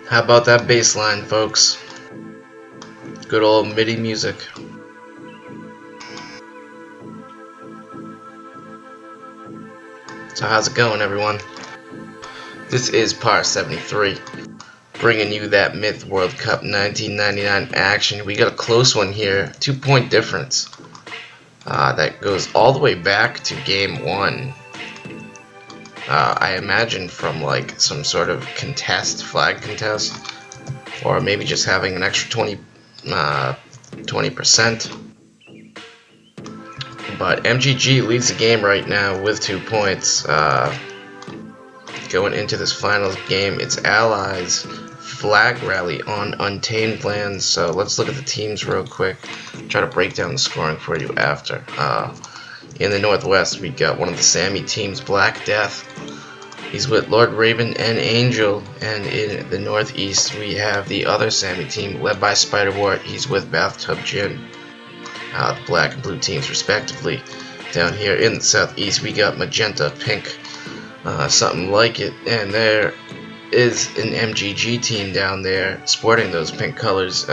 How about that bass line, folks? Good old MIDI music. So how's it going, everyone? This is Par 73, bringing you that Myth World Cup 1999 action. We got a close one here, 2-point difference. That goes all the way back to game 1. I imagine from like some sort of flag contest, or maybe just having an extra 20%. But MGG leads the game right now with 2 points. Going into this finals game, it's Allies flag rally on Untamed Lands. So let's look at the teams real quick. Try to break down the scoring for you after. In the Northwest, we got one of the Samii teams, Black Death. He's with Lord Raven and Angel. And in the Northeast, we have the other Samii team, led by Spider-Wart. He's with Bathtub Jin. The black and blue teams, respectively. Down here in the Southeast, we got Magenta, Pink, something like it. And there is an MGG team down there sporting those pink colors,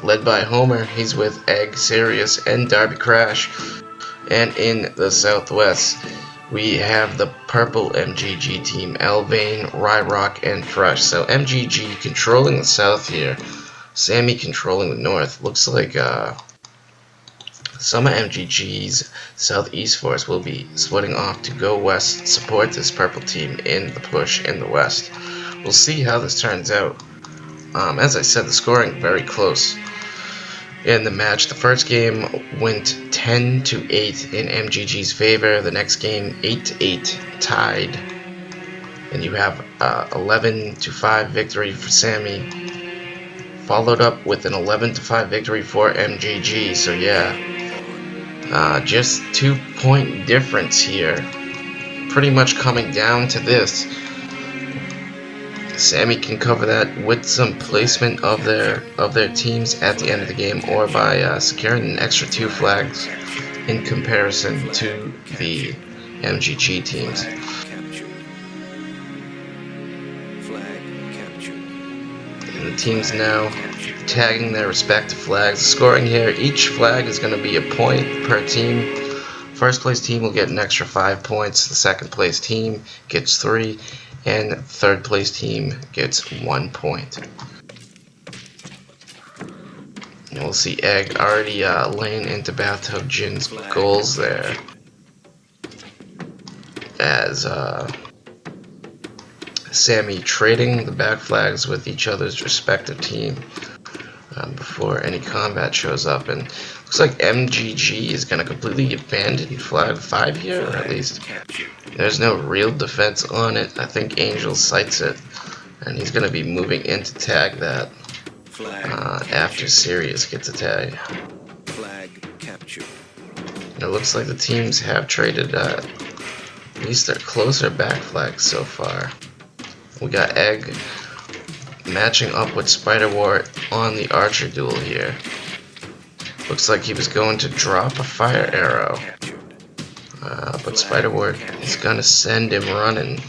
led by Homer. He's with Egg, Sirius, and Darby Crash. And in the Southwest, we have the purple MGG team, Elvane, Ryrock, and Fresh. So MGG controlling the South here, Samii controlling the North. Looks like some of MGG's Southeast force will be splitting off to go west, support this purple team in the push in the West. We'll see how this turns out. As I said, the scoring very close in the match. The first game went 10-8 in MGG's favor. The next game 8-8 tied. And you have 11-5 victory for Samii, followed up with an 11-5 victory for MGG. So yeah, just 2-point difference here. Pretty much coming down to this. Samii can cover that with some placement of their teams at the end of the game, or by securing an extra 2 flags in comparison to the MGG teams. And the teams now tagging their respective flags. Scoring here, each flag is going to be a point per team. First place team will get an extra 5 points. The second place team gets 3. And third place team gets 1 point. And we'll see Egg already laying into Bathtub Jin's goals there, as Samii trading the back flags with each other's respective team before any combat shows up. And looks like MGG is going to completely abandon flag 5 here, or at least there's no real defense on it. I think Angel sights it, and he's going to be moving in to tag that after Sirius gets a tag. And it looks like the teams have traded at least their closer back flags so far. We got Egg matching up with Spider-Wart on the Archer duel here. Looks like he was going to drop a fire arrow, but Spider-Wart is going to send him running.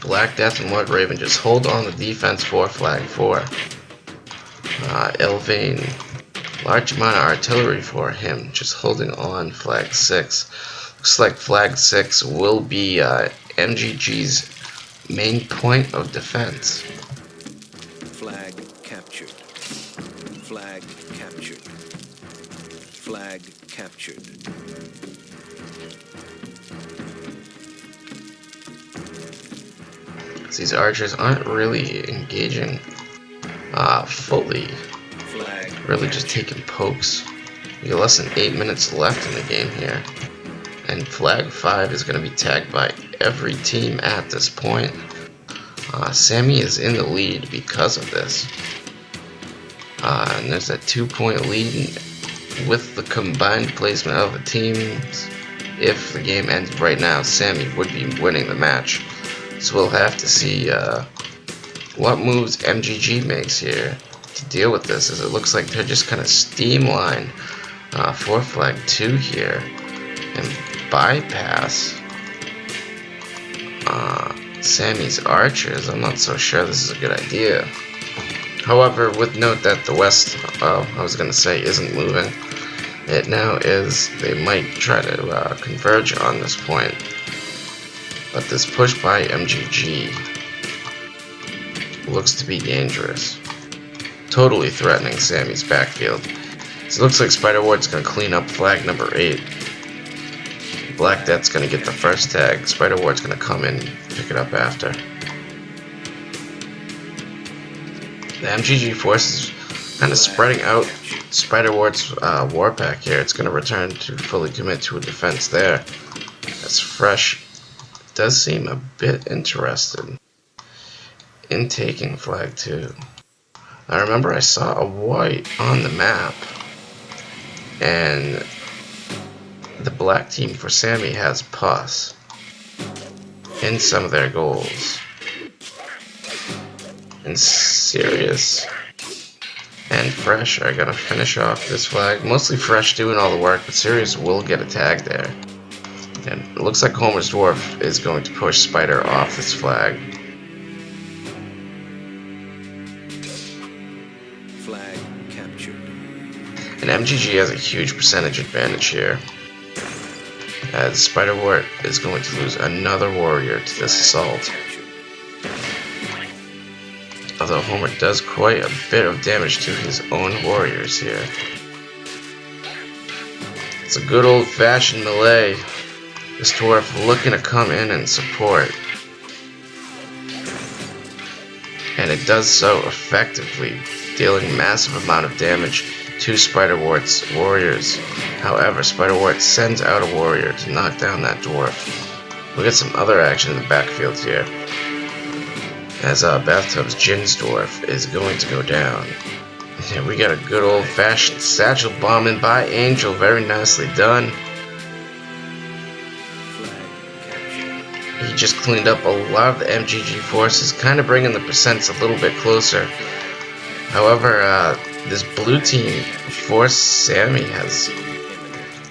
Black Death and Lord Raven just hold on the defense for flag 4. Elvane, large amount of artillery for him, just holding on flag 6. Looks like flag 6 will be MGG's main point of defense. Flag captured. Flag captured. Flag captured. These archers aren't really engaging fully. Really just taking pokes. We got less than 8 minutes left in the game here. And flag 5 is going to be tagged by every team at this point. Samii is in the lead because of this. And there's that 2-point lead with the combined placement of the teams. If the game ends right now, Samii would be winning the match. So we'll have to see what moves MGG makes here to deal with this, as it looks like they're just kind of steamline for flag 2 here and bypass Samii's archers, I'm not so sure this is a good idea. However, with note that the west, I was going to say, isn't moving. It now is. They might try to converge on this point. But this push by MGG looks to be dangerous. Totally threatening Samii's backfield. So it looks like Spider Ward's going to clean up flag number 8. Black Death's going to get the first tag. Spider Ward's going to come in and pick it up after. The MGG force is kind of spreading out Spider Ward's Warpack here. It's going to return to fully commit to a defense there. That's fresh. Does seem a bit interested in taking flag 2. I remember I saw a white on the map, and the black team for Samii has pus in some of their goals. And Sirius and Fresh are gonna finish off this flag. Mostly Fresh doing all the work, but Sirius will get a tag there. And it looks like Homer's Dwarf is going to push Spider off this flag. Flag captured. And MGG has a huge percentage advantage here, as Spider Wart is going to lose another warrior to this assault. Although Homer does quite a bit of damage to his own warriors here. It's a good old-fashioned melee. This dwarf looking to come in and support. And it does so effectively, dealing massive amount of damage to Spider Wart's warriors. However, Spider Wart sends out a warrior to knock down that dwarf. We'll get some other action in the backfield here, as Bathtub's Jin's dwarf is going to go down. And we got a good old-fashioned satchel bombing by Angel, very nicely done. He just cleaned up a lot of the MGG forces, kind of bringing the percents a little bit closer. However, this blue team for Samii has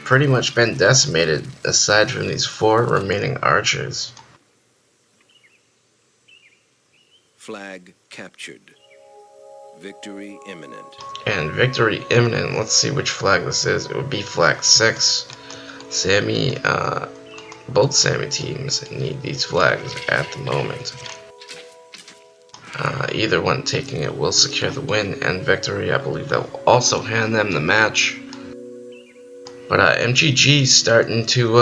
pretty much been decimated, aside from these 4 remaining archers. Flag captured. Victory imminent. And victory imminent. Let's see which flag this is. It would be flag 6. Samii, both Samii teams need these flags at the moment. Either one taking it will secure the win and victory. I believe that will also hand them the match. But MGG starting to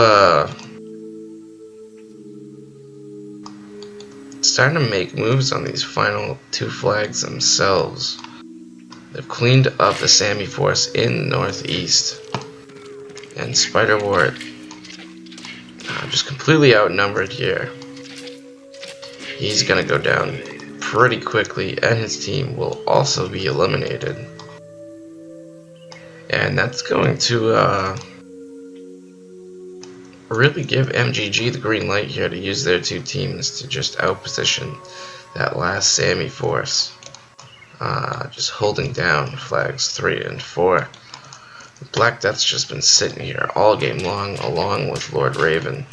make moves on these final 2 flags themselves. They've cleaned up the Samii force in the northeast, and Spider Wart just completely outnumbered here. He's gonna go down pretty quickly, and his team will also be eliminated. And that's going to really give MGG the green light here to use their 2 teams to just outposition that last Samii force. Just holding down flags 3 and 4. Black Death's just been sitting here all game long, along with Lord Raven.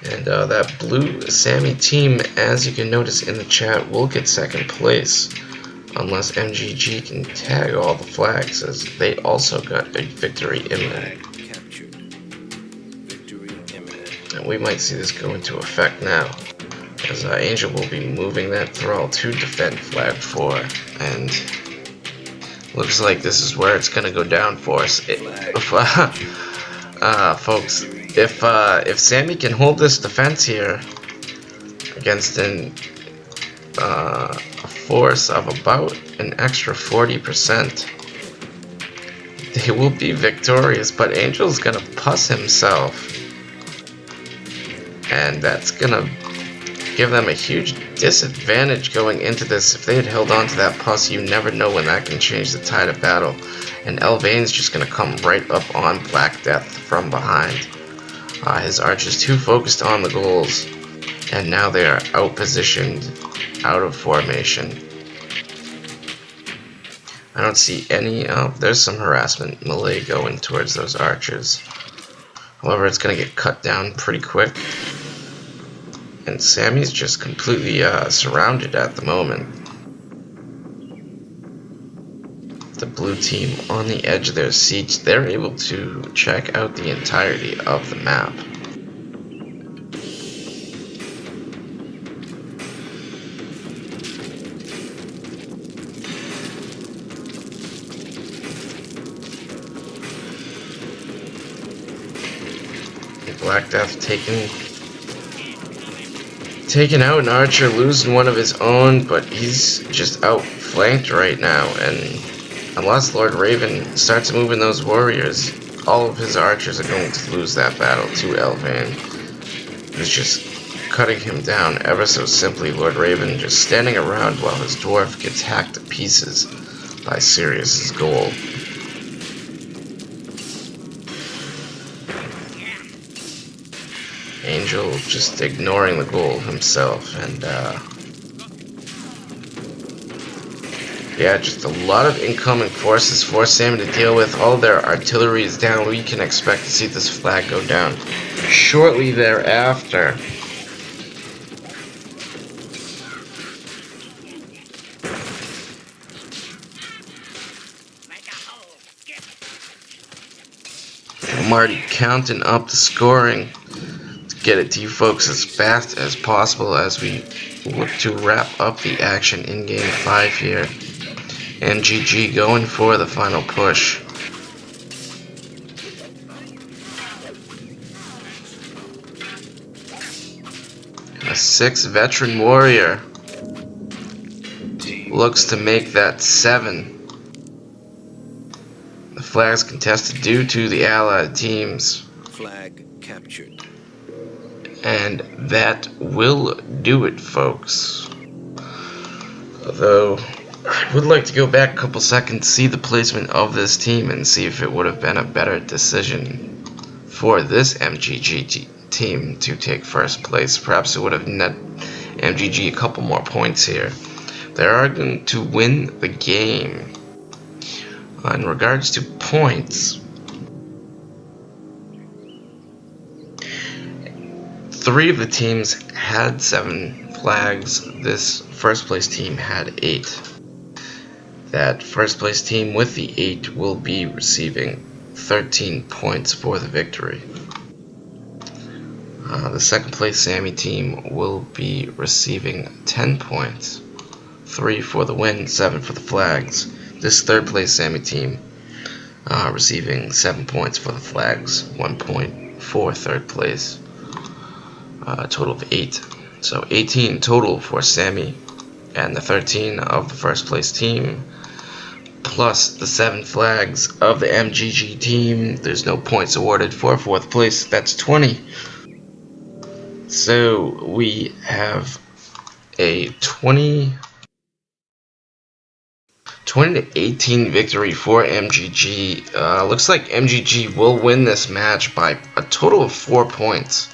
And that blue Samii team, as you can notice in the chat, will get second place unless MGG can tag all the flags, as they also got a victory imminent. And we might see this go into effect now, as Angel will be moving that thrall to defend flag 4, and looks like this is where it's going to go down for us. Folks, if Samii can hold this defense here against a force of about an extra 40%, they will be victorious. But Angel's gonna pus himself, and that's gonna give them a huge disadvantage going into this. If they had held on to that pus, you never know when that can change the tide of battle. And Elvain's just gonna come right up on Black Death from behind. His archers too focused on the goals, and now they are out positioned, out of formation. I don't see any. Oh, there's some harassment melee going towards those archers. However, it's going to get cut down pretty quick. And Samii's just completely surrounded at the moment. The blue team on the edge of their seats, they're able to check out the entirety of the map. Black Death taking out an archer, losing one of his own, but he's just outflanked right now. And unless Lord Raven starts moving those warriors, all of his archers are going to lose that battle to Elvain, who's just cutting him down ever so simply. Lord Raven just standing around while his dwarf gets hacked to pieces by Sirius's goal. Angel just ignoring the goal himself, and yeah, just a lot of incoming forces for Samii to deal with. All their artillery is down. We can expect to see this flag go down shortly thereafter. Marty counting up the scoring to get it to you folks as fast as possible as we look to wrap up the action in Game 5 here. MGG going for the final push. A 6 veteran warrior looks to make that 7. The flag's contested due to the allied teams. Flag captured. And that will do it, folks. Although I would like to go back a couple seconds, see the placement of this team, and see if it would have been a better decision for this MGG team to take first place. Perhaps it would have net MGG a couple more points here. They are going to win the game. In regards to points, 3 of the teams had 7 flags. This first place team had 8. That first place team with the 8 will be receiving 13 points for the victory. The second place Samii team will be receiving 10 points. 3 for the win, 7 for the flags. This third place Samii team receiving 7 points for the flags, 1 point for third place. A total of 8. So 18 total for Samii, and the 13 of the first place team, plus the 7 flags of the MGG team. There's no points awarded for fourth place. That's 20. So we have a 20 to 18 victory for MGG. Looks like MGG will win this match by a total of 4 points.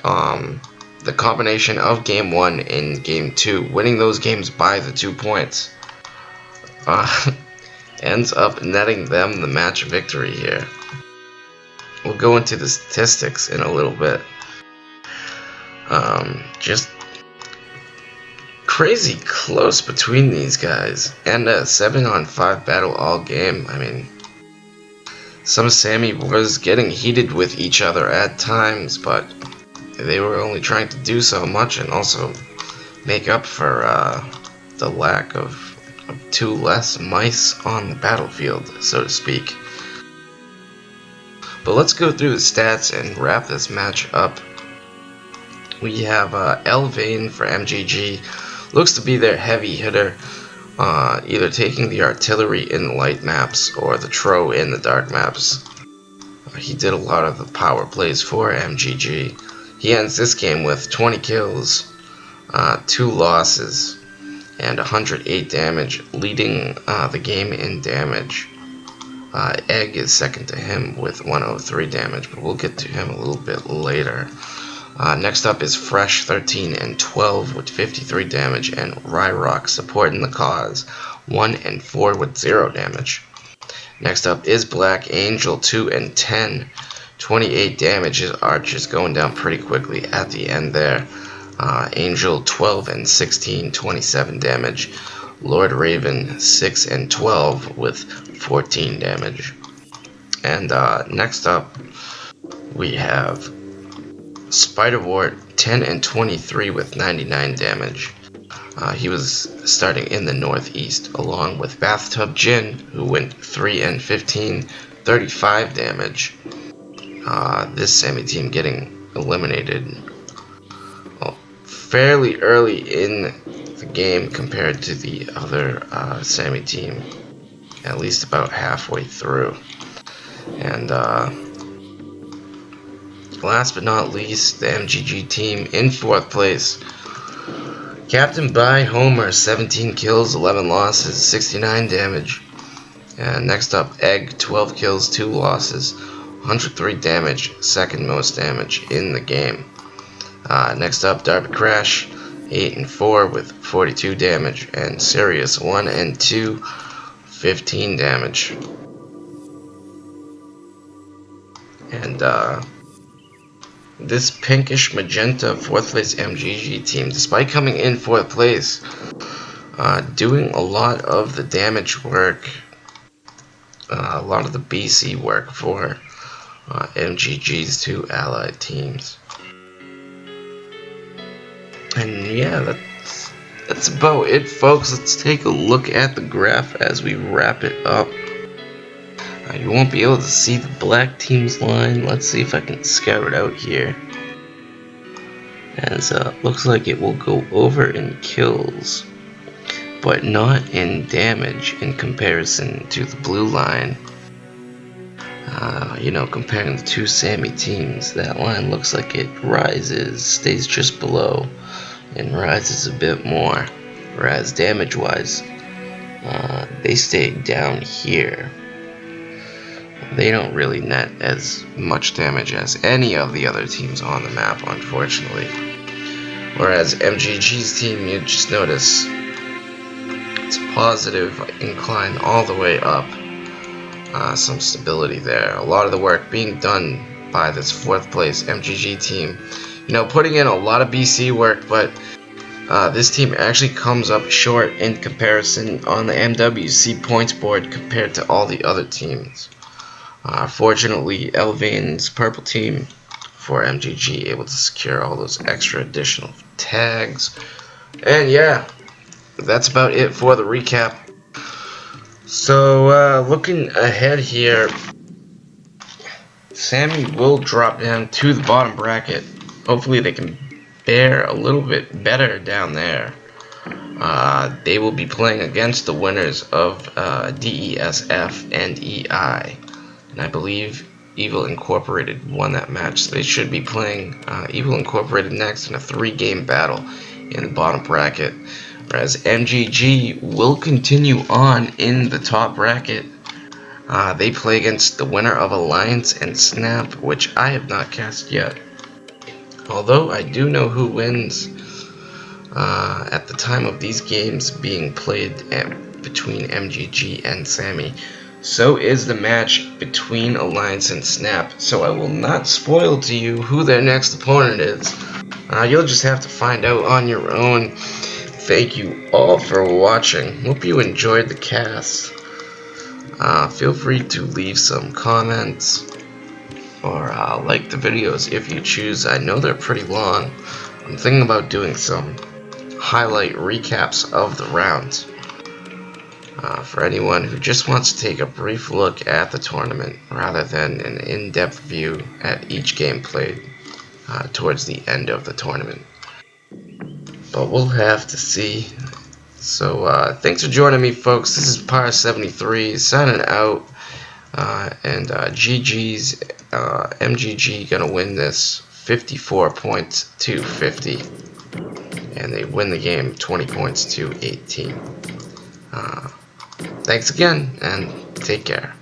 The combination of Game 1 and Game 2, winning those games by the 2 points, ends up netting them the match victory here. We'll go into the statistics in a little bit. Just crazy close between these guys, and a 7-on-5 battle all game. I mean, some Samii was getting heated with each other at times, but they were only trying to do so much and also make up for the lack of 2 less mice on the battlefield, so to speak. But let's go through the stats and wrap this match up. We have Elvain for MGG. Looks to be their heavy hitter, either taking the artillery in the light maps or the Tro in the dark maps. He did a lot of the power plays for MGG. He ends this game with 20 kills, 2 losses, and 108 damage, leading the game in damage. Egg is second to him with 103 damage, but we'll get to him a little bit later. Next up is Fresh 13 and 12 with 53 damage, and Ryrock supporting the cause 1 and 4 with 0 damage. Next up is Black Angel, 2 and 10, 28 damage. His arch is going down pretty quickly at the end there. Angel, 12 and 16, 27 damage. Lord Raven, 6 and 12 with 14 damage. And next up, we have Spiderwort, 10 and 23 with 99 damage. He was starting in the northeast, along with Bathtub Jin, who went 3 and 15, 35 damage. This Samii team getting eliminated fairly early in the game compared to the other Samii team, at least about halfway through. And last but not least, the MGG team in 4th place. Captain by Homer, 17 kills, 11 losses, 69 damage. And next up, Egg, 12 kills, 2 losses, 103 damage, second most damage in the game. Next up, Darby Crash, 8 and 4 with 42 damage, and Sirius, 1 and 2, 15 damage. And this pinkish magenta 4th place MGG team, despite coming in 4th place, doing a lot of the damage work, a lot of the BC work for MGG's 2 allied teams. And yeah, that's about it, folks. Let's take a look at the graph as we wrap it up. You won't be able to see the black team's line. Let's see if I can scout it out here. As looks like it will go over in kills, but not in damage in comparison to the blue line. You know, comparing the 2 Samii teams, that line looks like it rises, stays just below, and rises a bit more. Whereas damage-wise, they stay down here. They don't really net as much damage as any of the other teams on the map, unfortunately. Whereas MGG's team, you just notice it's a positive incline all the way up. Some stability there. A lot of the work being done by this 4th place MGG team. You know, putting in a lot of BC work, but this team actually comes up short in comparison on the MWC points board compared to all the other teams. Fortunately, Elvain's purple team for MGG able to secure all those extra additional tags. And yeah, that's about it for the recap. So looking ahead here, Samii will drop down to the bottom bracket. Hopefully they can bear a little bit better down there. They will be playing against the winners of DESF and EI. And I believe Evil Incorporated won that match, so they should be playing Evil Incorporated next in a 3-game battle in the bottom bracket. Whereas MGG will continue on in the top bracket. They play against the winner of Alliance and Snap, which I have not cast yet. Although I do know who wins at the time of these games being played between MGG and Samii. So is the match between Alliance and Snap, so I will not spoil to you who their next opponent is. You'll just have to find out on your own. Thank you all for watching. Hope you enjoyed the cast. Feel free to leave some comments or like the videos if you choose. I know they're pretty long. I'm thinking about doing some highlight recaps of the rounds. For anyone who just wants to take a brief look at the tournament rather than an in-depth view at each game played towards the end of the tournament. But we'll have to see. So thanks for joining me, folks. This is Par73 signing out. And GG's MGG gonna win this 54 points to 50. And they win the game 20 points to 18. Thanks again, and take care.